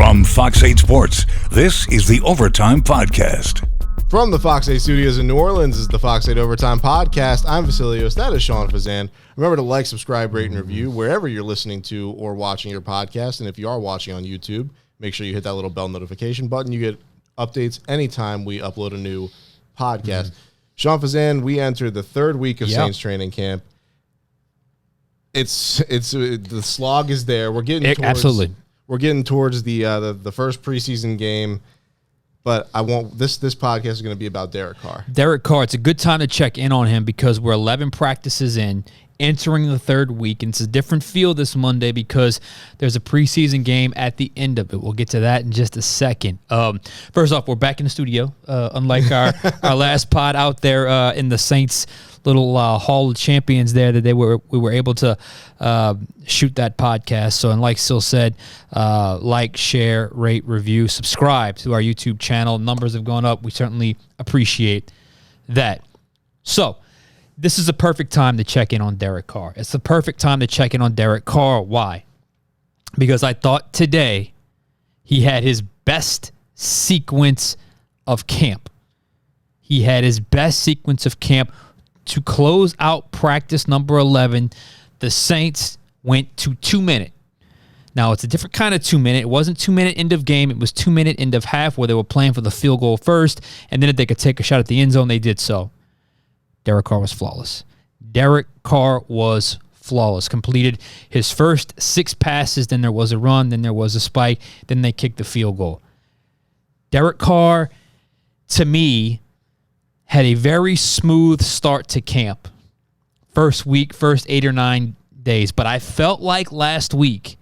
From Fox 8 Sports, this is the Overtime Podcast. From the Fox 8 studios in New Orleans is the Fox 8 Overtime Podcast. I'm Vasilios. That is Sean Fazan. Remember to like, subscribe, rate, and review wherever you're listening to or watching your podcast. And if you are watching on YouTube, make sure you hit that little bell notification button. You get updates anytime we upload a new podcast. Sean Fazan, we entered the third week of Saints training camp. It's the slog is there. We're getting towards, absolutely. We're getting towards the first preseason game. But I won't. This podcast is going to be about Derek Carr. Derek Carr. It's a good time to check in on him because we're 11 practices in, entering the third week, and it's a different feel this Monday because there's a preseason game at the end of it. We'll get to that in just a second. First off, we're back in the studio, unlike our last pod out there in the Saints' little Hall of Champions there that we were able to shoot that podcast. So, and like Sil said, like, share, rate, review, subscribe to our YouTube channel. Numbers have gone up. We certainly appreciate that. So, this is a perfect time to check in on Derek Carr. It's the perfect time to check in on Derek Carr. Why? Because I thought today he had his best sequence of camp. He had his best sequence of camp. To close out practice number 11, the Saints went to 2-minute. Now, it's a different kind of 2-minute. It wasn't 2-minute end of game. It was 2-minute end of half where they were playing for the field goal first, and then if they could take a shot at the end zone, they did so. Derek Carr was flawless. Derek Carr was flawless. Completed his first 6 passes, then there was a run, then there was a spike, then they kicked the field goal. Derek Carr, to me, had a very smooth start to camp. First week, first 8 or 9 days. But I felt like last week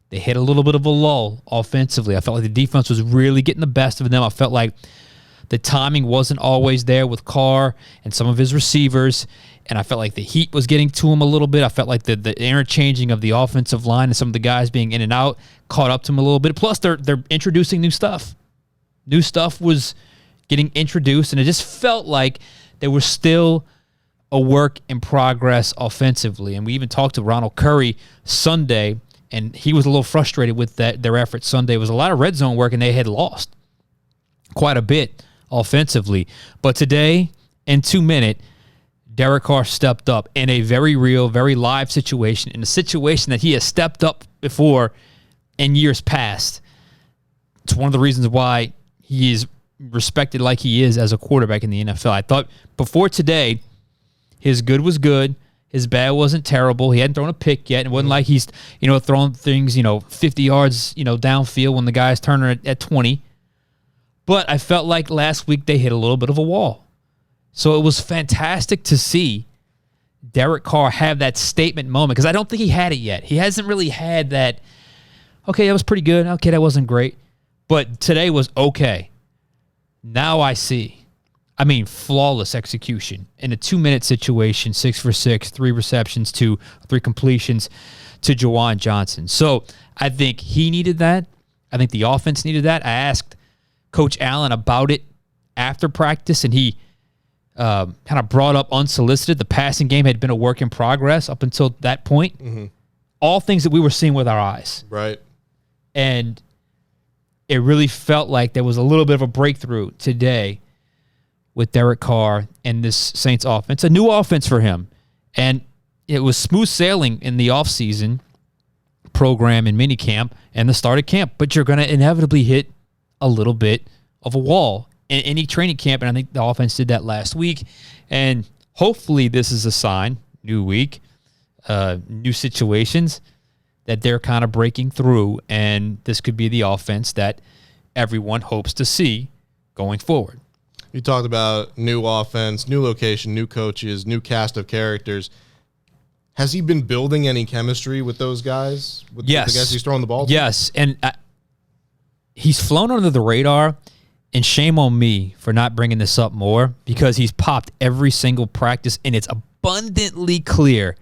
they hit a little bit of a lull offensively. I felt like the defense was really getting the best of them. I felt like the timing wasn't always there with Carr and some of his receivers. And I felt like the heat was getting to him a little bit. I felt like the interchanging of the offensive line and some of the guys being in and out caught up to him a little bit. Plus, they're introducing new stuff. New stuff was getting introduced, and it just felt like there was still a work in progress offensively. And we even talked to Ronald Curry Sunday, and he was a little frustrated with their effort Sunday. It was a lot of red zone work, and they had lost quite a bit offensively. But today, in 2-minute, Derek Carr stepped up in a very real, very live situation, in a situation that he has stepped up before in years past. It's one of the reasons why he is respected like he is as a quarterback in the NFL. I thought before today, his good was good. His bad wasn't terrible. He hadn't thrown a pick yet. It wasn't like he's, throwing things, 50 yards, downfield when the guy's turning at 20. But I felt like last week they hit a little bit of a wall. So it was fantastic to see Derek Carr have that statement moment because I don't think he had it yet. He hasn't really had that, okay, that was pretty good. Okay, that wasn't great. But today was okay. Now I see. I mean, flawless execution in a 2-minute situation, 6 for 6, 3 receptions to 3 completions to Juwan Johnson. So I think he needed that. I think the offense needed that. I asked Coach Allen about it after practice, and he kind of brought up unsolicited. The passing game had been a work in progress up until that point. Mm-hmm. All things that we were seeing with our eyes. Right. And it really felt like there was a little bit of a breakthrough today with Derek Carr and this Saints offense. A new offense for him. And it was smooth sailing in the offseason program and minicamp and the start of camp. But you're going to inevitably hit a little bit of a wall in any training camp. And I think the offense did that last week. And hopefully this is a sign, new week, new situations, that they're kind of breaking through, and this could be the offense that everyone hopes to see going forward. You talked about new offense, new location, new coaches, new cast of characters. Has he been building any chemistry with those guys? With the guys he's throwing the ball to? Yes, and he's flown under the radar, and shame on me for not bringing this up more because he's popped every single practice, and it's abundantly clear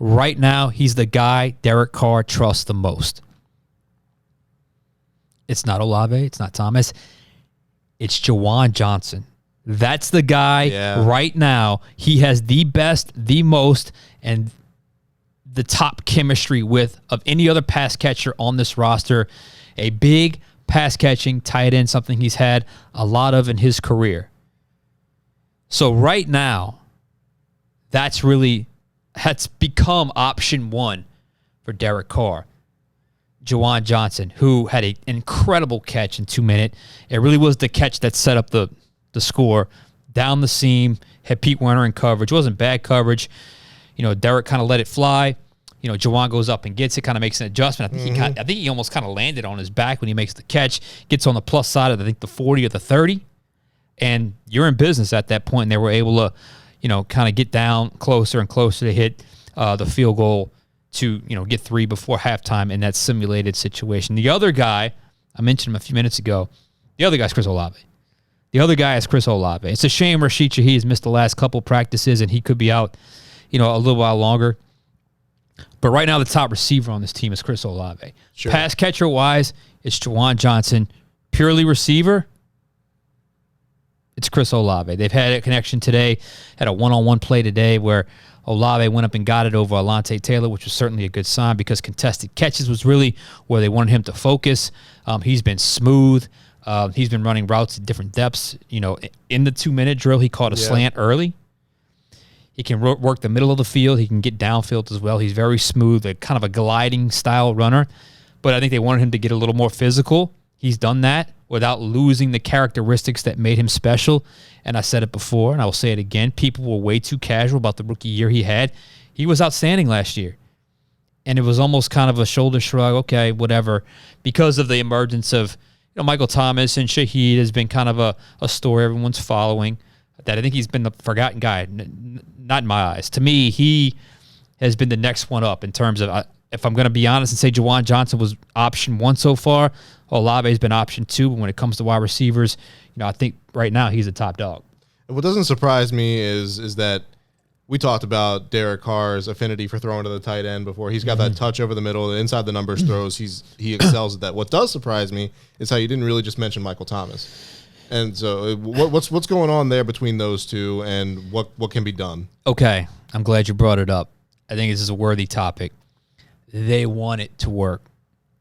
right now, he's the guy Derek Carr trusts the most. It's not Olave. It's not Thomas. It's Juwan Johnson. That's the guy right now. He has the best, the most, and the top chemistry with of any other pass catcher on this roster. A big pass catching tight end, something he's had a lot of in his career. So right now, that's become option one for Derek Carr. Juwan Johnson, who had an incredible catch in 2 minutes. It really was the catch that set up the score. Down the seam, had Pete Werner in coverage. It wasn't bad coverage. Derek kind of let it fly. Juwan goes up and gets it, kind of makes an adjustment. I think he almost kind of landed on his back when he makes the catch. Gets on the plus side of, I think, the 40 or the 30. And you're in business at that point. And they were able to, kind of get down closer and closer to hit the field goal to, get 3 before halftime in that simulated situation. The other guy, I mentioned him a few minutes ago, the other guy's Chris Olave. It's a shame Rashid Shaheed has missed the last couple practices, and he could be out, a little while longer. But right now, the top receiver on this team is Chris Olave. Sure. Pass catcher-wise, it's Juwan Johnson. Purely receiver, it's Chris Olave. They've had a connection today, had a one-on-one play today where Olave went up and got it over Alontae Taylor, which was certainly a good sign because contested catches was really where they wanted him to focus. He's been smooth. He's been running routes at different depths. In the 2-minute drill, he caught a slant early. He can work the middle of the field. He can get downfield as well. He's very smooth, kind of a gliding style runner. But I think they wanted him to get a little more physical. He's done that without losing the characteristics that made him special. And I said it before, and I will say it again. People were way too casual about the rookie year he had. He was outstanding last year. And it was almost kind of a shoulder shrug, okay, whatever, because of the emergence of Michael Thomas and Shaheed has been kind of a story everyone's following. That I think he's been the forgotten guy, not in my eyes. To me, he has been the next one up in terms of, if I'm going to be honest and say Juwan Johnson was option 1 so far, Olave's been option 2. When it comes to wide receivers, I think right now he's the top dog. What doesn't surprise me is that we talked about Derek Carr's affinity for throwing to the tight end before. He's got that touch over the middle, inside the numbers throws. He excels at that. What does surprise me is how you didn't really just mention Michael Thomas. And so what's going on there between those two, and what can be done? Okay, I'm glad you brought it up. I think this is a worthy topic. They want it to work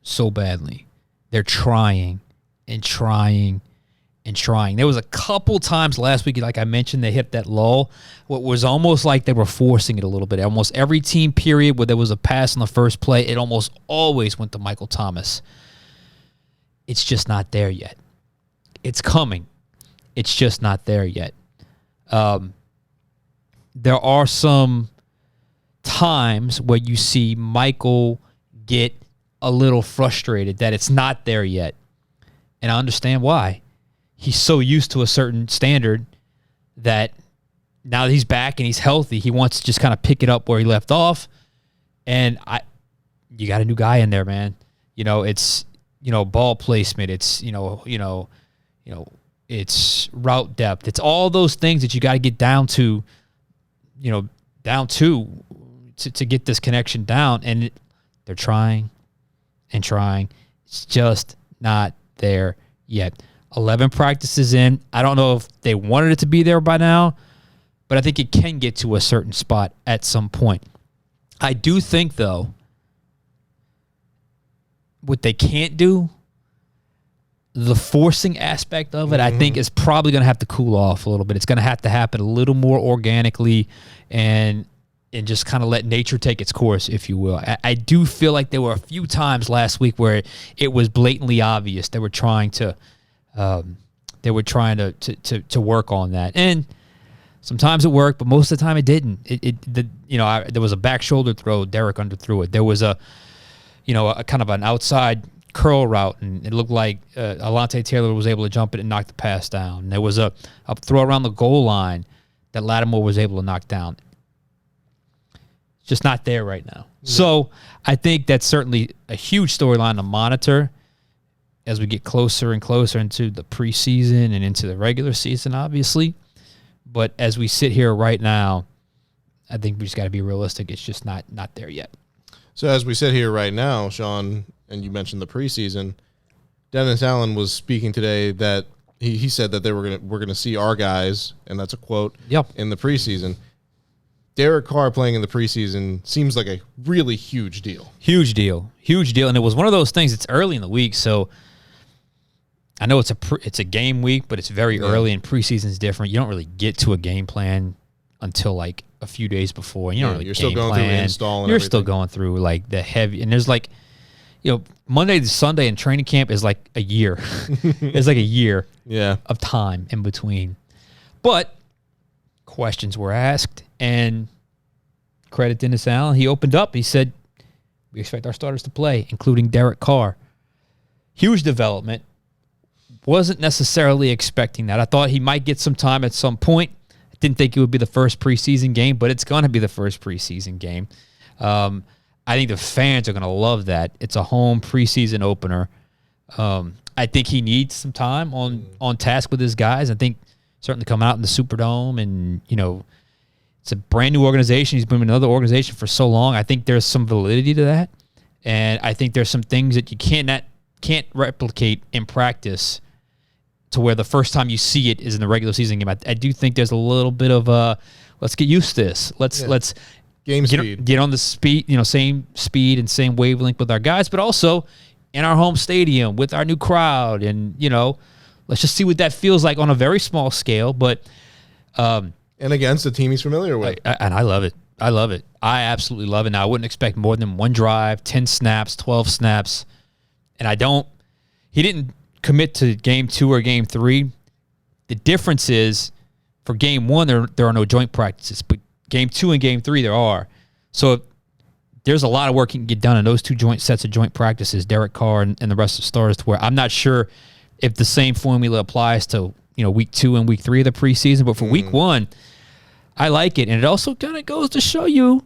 so badly. They're trying and trying and trying. There was a couple times last week, like I mentioned, they hit that lull. What was almost like they were forcing it a little bit. Almost every team period where there was a pass on the first play, it almost always went to Michael Thomas. It's just not there yet. It's coming. It's just not there yet. There are some times where you see Michael get a little frustrated that it's not there yet. And I understand why. He's so used to a certain standard that now that he's back and he's healthy, he wants to just kind of pick it up where he left off. And you got a new guy in there, man. It's ball placement. It's it's route depth. It's all those things that you got to get down to get this connection down. And they're trying and trying. It's just not there yet. 11 practices in. I don't know if they wanted it to be there by now, but I think it can get to a certain spot at some point. I do think, though, what they can't do, the forcing aspect of it, I think is probably going to have to cool off a little bit. It's going to have to happen a little more organically and just kind of let nature take its course, if you will. I do feel like there were a few times last week where it was blatantly obvious they were trying to work on that, and sometimes it worked, but most of the time it didn't. There was a back shoulder throw, Derek underthrew it. There was a kind of an outside curl route, and it looked like Alontae Taylor was able to jump it and knock the pass down. And there was a throw around the goal line that Lattimore was able to knock down. It's just not there right now. Yeah. So I think that's certainly a huge storyline to monitor as we get closer and closer into the preseason and into the regular season, obviously. But as we sit here right now, I think we just got to be realistic. It's just not there yet. So as we sit here right now, Sean, and you mentioned the preseason, Dennis Allen was speaking today that he said that we're gonna see our guys, and that's a quote, yep, in the preseason. Derek Carr playing in the preseason seems like a really huge deal. Huge deal. And it was one of those things. It's early in the week, so I know it's a game week, but it's very early, and preseason's different. You don't really get to a game plan until like a few days before. You don't really you're game still going plan. through install and You're everything. still going through like the heavy, and there's like, Monday to Sunday in training camp is like a year. It's like a year of time in between. But questions were asked, and credit Dennis Allen. He opened up. He said, we expect our starters to play, including Derek Carr. Huge development. Wasn't necessarily expecting that. I thought he might get some time at some point. I didn't think it would be the first preseason game, but it's going to be the first preseason game. I think the fans are going to love that. It's a home preseason opener. I think he needs some time on task with his guys. I think certainly coming out in the Superdome, and it's a brand new organization. He's been in another organization for so long. I think there's some validity to that, and I think there's some things that you can't replicate in practice, to where the first time you see it is in the regular season game. I do think there's a little bit of let's get used to this. Let's game speed. Get on the speed, same speed and same wavelength with our guys, but also in our home stadium with our new crowd, and let's just see what that feels like on a very small scale, but and against a team he's familiar with. And I love it. I absolutely love it. Now, I wouldn't expect more than one drive, 10 snaps, 12 snaps, and he didn't commit to game 2 or game 3. The difference is, for game 1, there are no joint practices, but game 2 and game 3 there are. So there's a lot of work you can get done in those two sets of joint practices, Derek Carr and the rest of the stars, to where I'm not sure if the same formula applies to week 2 and week 3 of the preseason. But for week 1, I like it. And it also kind of goes to show you,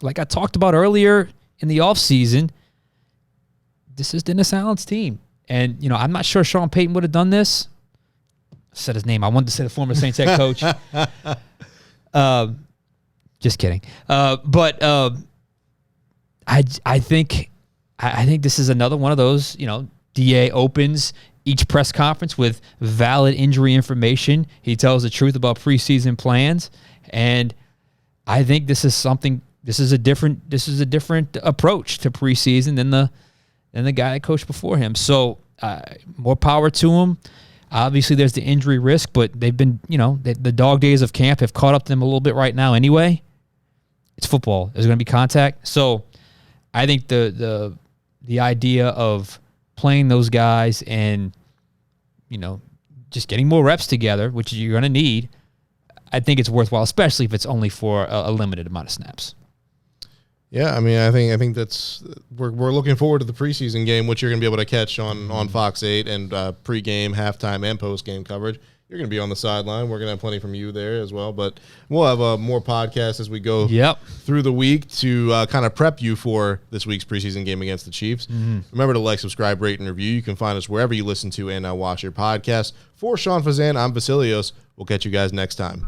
like I talked about earlier in the offseason, this is Dennis Allen's team. And, I'm not sure Sean Payton would have done this. I said his name. I wanted to say the former Saints head coach. Just kidding. But I think this is another one of those, DA opens each press conference with valid injury information. He tells the truth about preseason plans. And I think this is a different approach to preseason than the guy that coached before him. So more power to him. Obviously, there's the injury risk, but they've been, the dog days of camp have caught up to them a little bit right now anyway. It's football. There's going to be contact. So I think the idea of playing those guys and, just getting more reps together, which you're going to need, I think it's worthwhile, especially if it's only for a limited amount of snaps. Yeah, I mean, I think that's we're looking forward to the preseason game, which you're going to be able to catch on Fox 8 and pregame, halftime, and postgame coverage. You're going to be on the sideline. We're going to have plenty from you there as well, but we'll have more podcasts as we go through the week to kind of prep you for this week's preseason game against the Chiefs. Remember to like, subscribe, rate, and review. You can find us wherever you listen to and watch your podcast. For Sean Fazan, I'm Vasilios. We'll catch you guys next time.